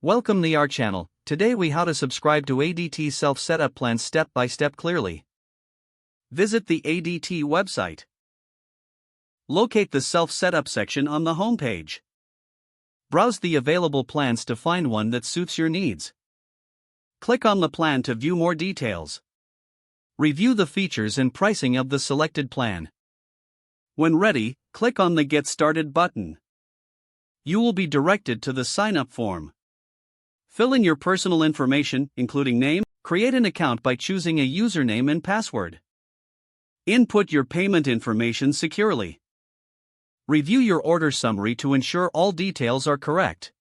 Welcome to our channel. Today we how to subscribe to ADT Self Setup plan step by step clearly. Visit the ADT website. Locate the Self Setup section on the home page. Browse the available plans to find one that suits your needs. Click on the plan to view more details. Review the features and pricing of the selected plan. When ready, click on the Get Started button. You will be directed to the sign-up form. Fill in your personal information, including name. Create an account by choosing a username and password. Input your payment information securely. Review your order summary to ensure all details are correct.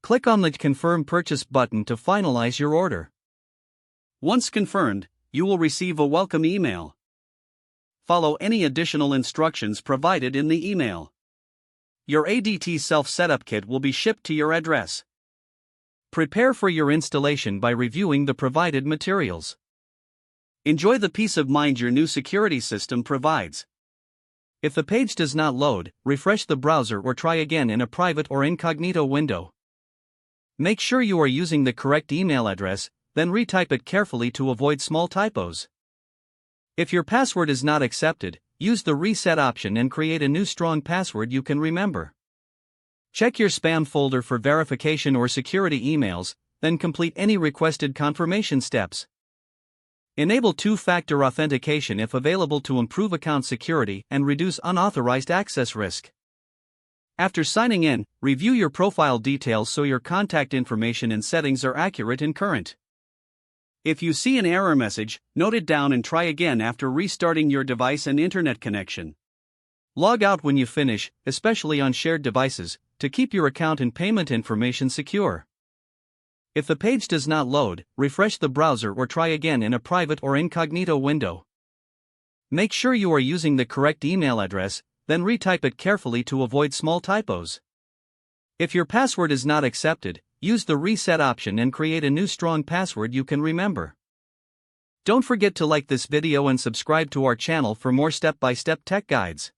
Click on the Confirm Purchase button to finalize your order. Once confirmed, you will receive a welcome email. Follow any additional instructions provided in the email. Your ADT Self Setup kit will be shipped to your address. Prepare for your installation by reviewing the provided materials. Enjoy the peace of mind your new security system provides. If the page does not load, refresh the browser or try again in a private or incognito window. Make sure you are using the correct email address, then retype it carefully to avoid small typos. If your password is not accepted, use the reset option and create a new strong password you can remember. Check your spam folder for verification or security emails, then complete any requested confirmation steps. Enable two-factor authentication if available to improve account security and reduce unauthorized access risk. After signing in, review your profile details so your contact information and settings are accurate and current. If you see an error message, note it down and try again after restarting your device and internet connection. Log out when you finish, especially on shared devices, to keep your account and payment information secure. If the page does not load, refresh the browser or try again in a private or incognito window. Make sure you are using the correct email address, then retype it carefully to avoid small typos. If your password is not accepted, use the reset option and create a new strong password you can remember. Don't forget to like this video and subscribe to our channel for more step-by-step tech guides.